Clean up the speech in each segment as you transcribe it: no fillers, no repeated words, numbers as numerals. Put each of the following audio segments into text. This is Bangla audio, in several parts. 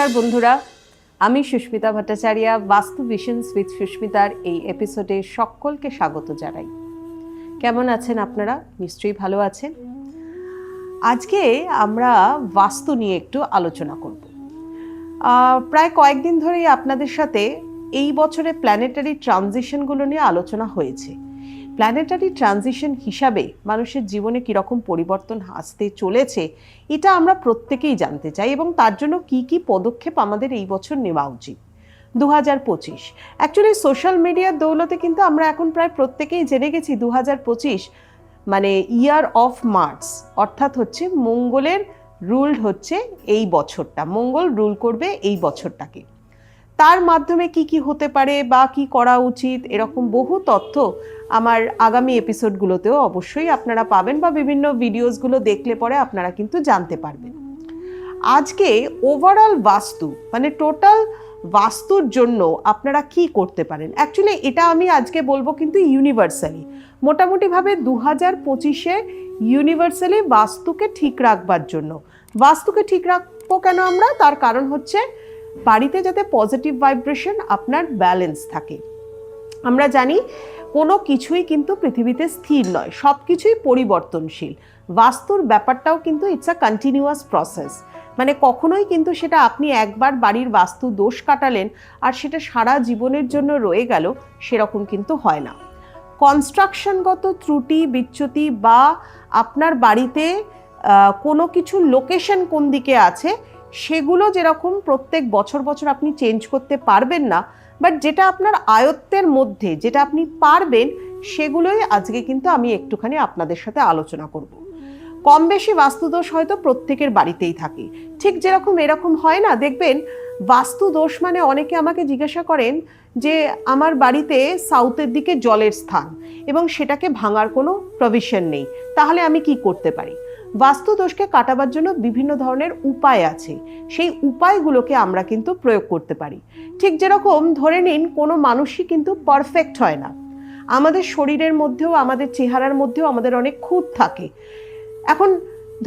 নমস্কার বন্ধুরা, আমি সুস্মিতা ভট্টাচার্য বাস্তু ভিশনস উইথ সুস্মিতার এই এপিসোডে সকলকে স্বাগত জানাই। কেমন আছেন আপনারা? নিশ্চয়ই ভালো আছেন। আজকে আমরা বাস্তু নিয়ে একটু আলোচনা করব। প্রায় কয়েকদিন ধরেই আপনাদের সাথে এই বছরে প্ল্যানেটারি ট্রানজিশনগুলো নিয়ে আলোচনা হয়েছে। প্ল্যানেটারি ট্রানজিশন হিসাবে মানুষের জীবনে কীরকম পরিবর্তন আসতে চলেছে এটা আমরা প্রত্যেকেই জানতে চাই, এবং তার জন্য কি কি পদক্ষেপ আমাদের এই বছর নেওয়া উচিত। 2025 অ্যাকচুয়ালি সোশ্যাল মিডিয়ার দৌলতে কিন্তু আমরা এখন প্রায় প্রত্যেকেই জেনে গেছি 2025 মানে ইয়ার অফ মার্স, অর্থাৎ হচ্ছে মঙ্গলের রুল হচ্ছে এই বছরটা, মঙ্গল রুল করবে এই বছরটাকে। তার মাধ্যমে কি কি হতে পারে বা কি করা উচিত, এরকম বহু তথ্য আমার আগামী এপিসোডগুলোতেও অবশ্যই আপনারা পাবেন, বা বিভিন্ন ভিডিওসগুলো দেখলে পরে আপনারা কিন্তু জানতে পারবেন। আজকে ওভারঅল বাস্তু মানে টোটাল বাস্তুর জন্য আপনারা কি করতে পারেন, অ্যাকচুয়ালি এটা আমি আজকে বলবো কিন্তু ইউনিভার্সালি, মোটামুটিভাবে 2025-এ ইউনিভার্সালি বাস্তুকে ঠিক রাখবার জন্য। বাস্তুকে ঠিক রাখবো কেন আমরা? তার কারণ হচ্ছে বাড়িতে যাতে পজিটিভ ভাইব্রেশন, আপনার ব্যালেন্স থাকে। আমরা জানি কোনো কিছুই কিন্তু পৃথিবীতে স্থির নয়, সব কিছুই পরিবর্তনশীল। বাস্তুর ব্যাপারটাও কিন্তু ইটস আ কন্টিনিউয়াস প্রসেস, মানে কখনোই কিন্তু সেটা আপনি একবার বাড়ির বাস্তু দোষ কাটালেন আর সেটা সারা জীবনের জন্য রয়ে গেল, সেরকম কিন্তু হয় না। কনস্ট্রাকশনগত ত্রুটি বিচ্যুতি বা আপনার বাড়িতে কোনো কিছু লোকেশন কোন দিকে আছে সেগুলো যেরকম প্রত্যেক বছর বছর আপনি চেঞ্জ করতে পারবেন না, বাট যেটা আপনার আয়ত্তের মধ্যে, যেটা আপনি পারবেন, সেগুলোই আজকে কিন্তু আমি একটুখানি আপনাদের সাথে আলোচনা করব। কম বেশি বাস্তুদোষ হয়তো প্রত্যেকের বাড়িতেই থাকে, ঠিক যেরকম এরকম হয় না, দেখবেন বাস্তুদোষ মানে অনেকে আমাকে জিজ্ঞাসা করেন যে আমার বাড়িতে সাউথের দিকে জলের স্থান এবং সেটাকে ভাঙার কোনো প্রভিশন নেই, তাহলে আমি কি করতে পারি? বাস্তু দোষকে কাটাবার জন্য বিভিন্ন ধরনের উপায় আছে, সেই উপায়গুলোকে আমরা কিন্তু প্রয়োগ করতে পারি। ঠিক যেরকম ধরে নিন কোনো মানুষই কিন্তু পারফেক্ট হয় না, আমাদের শরীরের মধ্যেও আমাদের চেহারার মধ্যেও আমাদের অনেক খুঁত থাকে। এখন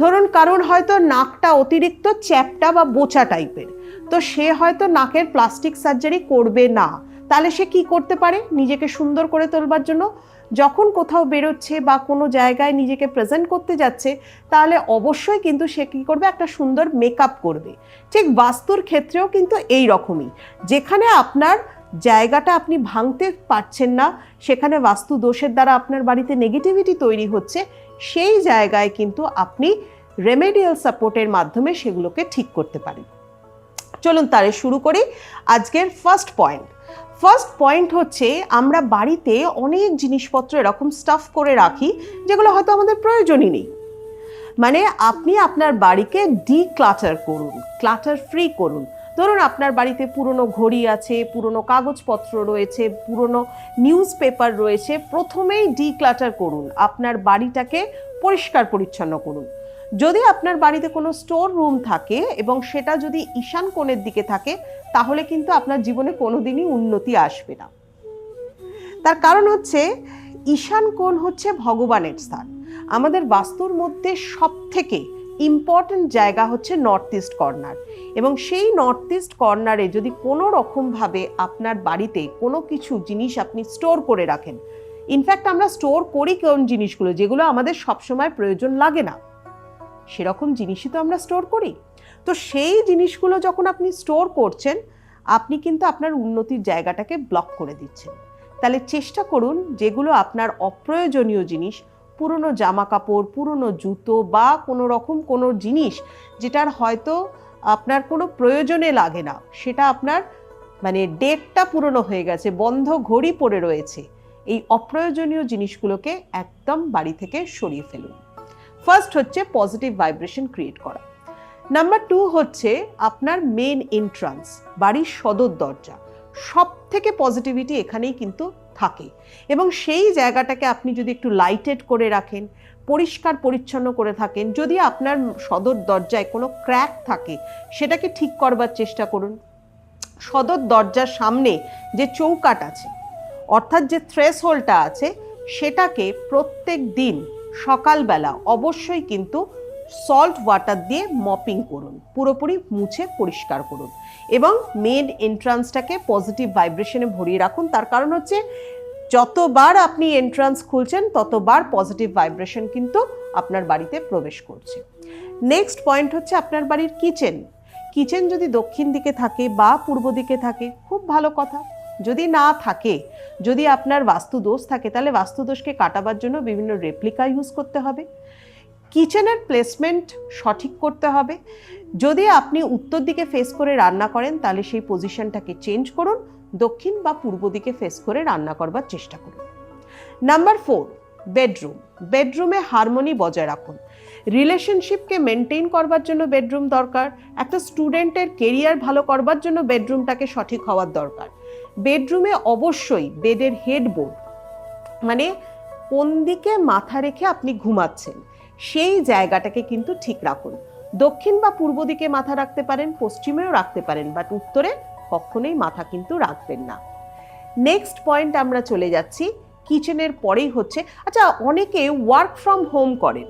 ধরুন কারণ হয়তো নাকটা অতিরিক্ত চ্যাপটা বা বোচা টাইপের, তো সে হয়তো নাকের প্লাস্টিক সার্জারি করবে না, তাহলে সে কি করতে পারে নিজেকে সুন্দর করে তোলবার জন্য? যখন কোথাও বেরোচ্ছে বা কোনো জায়গায় নিজেকে প্রেজেন্ট করতে যাচ্ছে, তাহলে অবশ্যই কিন্তু সে কী করবে? একটা সুন্দর মেকআপ করবে। ঠিক বাস্তুর ক্ষেত্রেও কিন্তু এই রকমই, যেখানে আপনার জায়গাটা আপনি ভাঙতে পারছেন না, সেখানে বাস্তু দোষের দ্বারা আপনার বাড়িতে নেগেটিভিটি তৈরি হচ্ছে, সেই জায়গায় কিন্তু আপনি রেমেডিয়াল সাপোর্টের মাধ্যমে সেগুলোকে ঠিক করতে পারেন। চলুন তাহলে শুরু করি আজকের ফার্স্ট পয়েন্ট হচ্ছে, আমরা বাড়িতে অনেক জিনিসপত্র এরকম স্টাফ করে রাখি যেগুলো হয়তো আমাদের প্রয়োজনই নেই। মানে আপনি আপনার বাড়িকে ডিক্লাটার করুন, ক্লাটার ফ্রি করুন। ধরুন আপনার বাড়িতে পুরনো ঘড়ি আছে, পুরনো কাগজপত্র রয়েছে, পুরনো নিউজ পেপার রয়েছে, প্রথমেই ডিক্লাটার করুন, আপনার বাড়িটাকে পরিষ্কার পরিচ্ছন্ন করুন। যদি আপনার বাড়িতে কোনো স্টোর রুম থাকে এবং সেটা যদি ঈশান কোণের দিকে থাকে, তাহলে কিন্তু আপনার জীবনে কোনোদিনই উন্নতি আসবে না। তার কারণ হচ্ছে ঈশান কোণ হচ্ছে ভগবানের স্থান। আমাদের বাস্তুর মধ্যে সব থেকে ইম্পর্টেন্ট জায়গা হচ্ছে নর্থ ইস্ট কর্নার, এবং সেই নর্থ ইস্ট কর্নারে যদি কোনো রকমভাবে আপনার বাড়িতে কোনো কিছু জিনিস আপনি স্টোর করে রাখেন, ইনফ্যাক্ট আমরা স্টোর করি কোন জিনিসগুলো যেগুলো আমাদের সবসময় প্রয়োজন লাগে না, সেরকম জিনিসই তো আমরা স্টোর করি। তো সেই জিনিসগুলো যখন আপনি স্টোর করছেন, আপনি কিন্তু আপনার উন্নতির জায়গাটাকে ব্লক করে দিচ্ছেন। তাহলে চেষ্টা করুন যেগুলো আপনার অপ্রয়োজনীয় জিনিস, পুরনো জামা কাপড়, পুরনো জুতো বা কোনো রকম কোনো জিনিস যেটার হয়তো আপনার কোনো প্রয়োজনে লাগে না, সেটা আপনার মানে ডেটটা পুরনো হয়ে গেছে, বন্ধ ঘড়ি পড়ে রয়েছে, এই অপ্রয়োজনীয় জিনিসগুলোকে একদম বাড়ি থেকে সরিয়ে ফেলুন। ফার্স্ট হচ্ছে পজিটিভ ভাইব্রেশন ক্রিয়েট করা। নাম্বার 2 হচ্ছে আপনার মেন এন্ট্রান্স, বাড়ির সদর দরজা। সব থেকে পজিটিভিটি এখানেই কিন্তু থাকে, এবং সেই জায়গাটাকে আপনি যদি একটু লাইটেড করে রাখেন, পরিষ্কার পরিচ্ছন্ন করে থাকেন, যদি আপনার সদর দরজায় কোনো ক্র্যাক থাকে সেটাকে ঠিক করবার চেষ্টা করুন। সদর দরজার সামনে যে চৌকাঠ আছে, অর্থাৎ যে থ্রেশহোল্ডটা আছে, সেটাকে প্রত্যেক দিন সকালবেলা অবশ্যই কিন্তু সল্ট ওয়াটার দিয়ে মপিং করুন, পুরোপুরি মুছে পরিষ্কার করুন এবং মেন এন্ট্রান্সটাকে পজিটিভ ভাইব্রেশনে ভরিয়ে রাখুন। তার কারণ হচ্ছে যতবার আপনি এন্ট্রান্স খুলছেন ততবার পজিটিভ ভাইব্রেশন কিন্তু আপনার বাড়িতে প্রবেশ করছে। নেক্সট পয়েন্ট হচ্ছে আপনার বাড়ির কিচেন। কিচেন যদি দক্ষিণ দিকে থাকে বা পূর্ব দিকে থাকে খুব ভালো কথা। যদি না থাকে, যদি আপনার বাস্তু দোষ থাকে, তাহলে বাস্তু দোষকে কাটাবার জন্য বিভিন্ন রেপ্লিকা ইউজ করতে হবে। কিচেনের প্লেসমেন্ট সঠিক করতে হবে। যদি আপনি উত্তর দিকে ফেস করে রান্না করেন তাহলে সেই পজিশনটাকে চেঞ্জ করুন, দক্ষিণ বা পূর্ব দিকে ফেস করে রান্না করবার চেষ্টা করুন। Number 4, bedroom. বেডরুমে হারমোনি বজায় রাখুন। রিলেশনশিপকে মেনটেন করবার জন্য বেডরুম দরকার। একটা স্টুডেন্টের কেরিয়ার ভালো করবার জন্য বেডরুমটাকে সঠিক হওয়ার দরকার। বেডরুমে অবশ্যই বেডের হেডবোর্ড, মানে কোন দিকে মাথা রেখে আপনি ঘুমাচ্ছেন সেই জায়গাটাকে কিন্তু ঠিক রাখুন। দক্ষিণ বা পূর্ব দিকে মাথা রাখতে পারেন, পশ্চিমেও রাখতে পারেন, বাট উত্তরে কখনোই মাথা কিন্তু রাখবেন না। নেক্সট পয়েন্ট আমরা চলে যাচ্ছি কিচেনের পরেই হচ্ছে, আচ্ছা অনেকে ওয়ার্ক ফ্রম হোম করেন।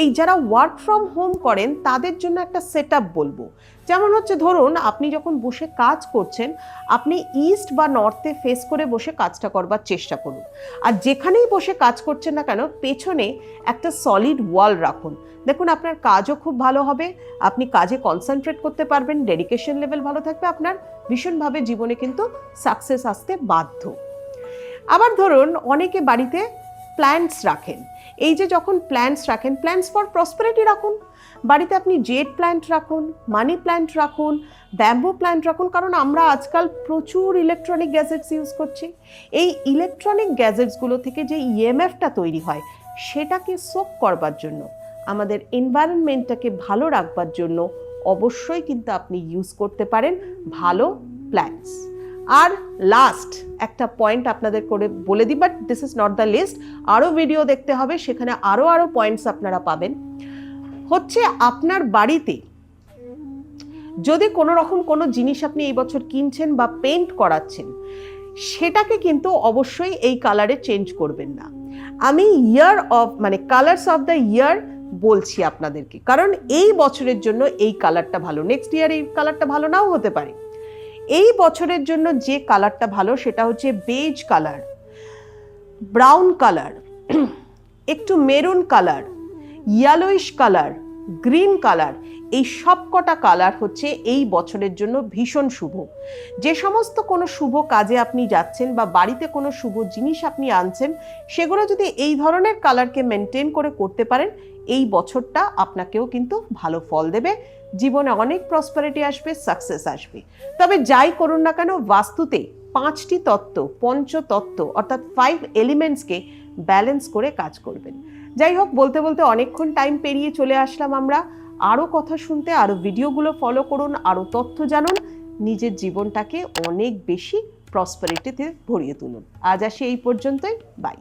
এই যারা ওয়ার্ক ফ্রম হোম করেন তাদের জন্য একটা সেট আপ বলবো। যেমন হচ্ছে ধরুন আপনি যখন বসে কাজ করছেন, আপনি ইস্ট বা নর্থে ফেস করে বসে কাজটা করবার চেষ্টা করুন। আর যেখানেই বসে কাজ করছেন না কেন পেছনে একটা সলিড ওয়াল রাখুন। দেখুন আপনার কাজও খুব ভালো হবে, আপনি কাজে কনসেন্ট্রেট করতে পারবেন, ডেডিকেশন লেভেল ভালো থাকবে, আপনার ভীষণভাবে জীবনে কিন্তু সাকসেস আসতে বাধ্য। আবার ধরুন অনেকে বাড়িতে প্ল্যান্টস রাখেন। এই যে যখন প্ল্যান্টস রাখেন, প্ল্যান্টস ফর প্রসপারিটি রাখুন। বাড়িতে আপনি জেড প্ল্যান্ট রাখুন, মানি প্ল্যান্ট রাখুন, ব্যাম্বু প্ল্যান্ট রাখুন। কারণ আমরা আজকাল প্রচুর ইলেকট্রনিক গ্যাজেটস ইউজ করছি। এই ইলেকট্রনিক গ্যাজেটসগুলো থেকে যে ইএমএফটা তৈরি হয় সেটাকে সোক করবার জন্য, আমাদের এনভায়রনমেন্টটাকে ভালো রাখবার জন্য অবশ্যই কিন্তু আপনি ইউজ করতে পারেন ভালো প্ল্যান্টস। আর লাস্ট একটা পয়েন্ট আপনাদের করে বলে দিই, but this is not the list, আরও ভিডিও দেখতে হবে, সেখানে আরও পয়েন্টস আপনারা পাবেন। হচ্ছে আপনার বাড়িতে যদি কোনো রকম কোনো জিনিস আপনি এই বছর কিনছেন বা পেইন্ট করাচ্ছেন, সেটাকে কিন্তু অবশ্যই এই কালারে চেঞ্জ করবেন না। আমি কালার্স অফ দ্য ইয়ার বলছি আপনাদেরকে, কারণ এই বছরের জন্য এই কালারটা ভালো, নেক্সট ইয়ার এই কালারটা ভালো নাও হতে পারে। এই বছরের জন্য যে কালারটা ভালো সেটা হচ্ছে বেজ কালার, ব্রাউন কালার, একটু maroon colour, yellowish colour, green colour. এই সবকটা কালার হচ্ছে এই বছরের জন্য ভীষণ শুভ। যে সমস্ত কোনো শুভ কাজে আপনি যাচ্ছেন বা বাড়িতে কোনো শুভ জিনিস আপনি আনছেন, সেগুলো যদি এই ধরনের কালারকে মেনটেন করে করতে পারেন, এই বছরটা আপনাকেও কিন্তু ভালো ফল দেবে, জীবনে অনেক প্রসপারিটি আসবে, সাকসেস আসবে। তবে যাই করুন না কেন, বাস্তুতে 5টি তত্ত্ব, পঞ্চতত্ত্ব অর্থাৎ 5 এলিমেন্টসকে ব্যালেন্স করে কাজ করবেন। যাই হোক, বলতে বলতে অনেকক্ষণ টাইম পেরিয়ে চলে আসলাম আমরা। আরও কথা শুনতে আরও ভিডিওগুলো ফলো করুন, আরও তথ্য জানুন, নিজের জীবনটাকে অনেক বেশি প্রসপারিটিতে ভরিয়ে তুলুন। আজ আসি এই পর্যন্তই, বাই।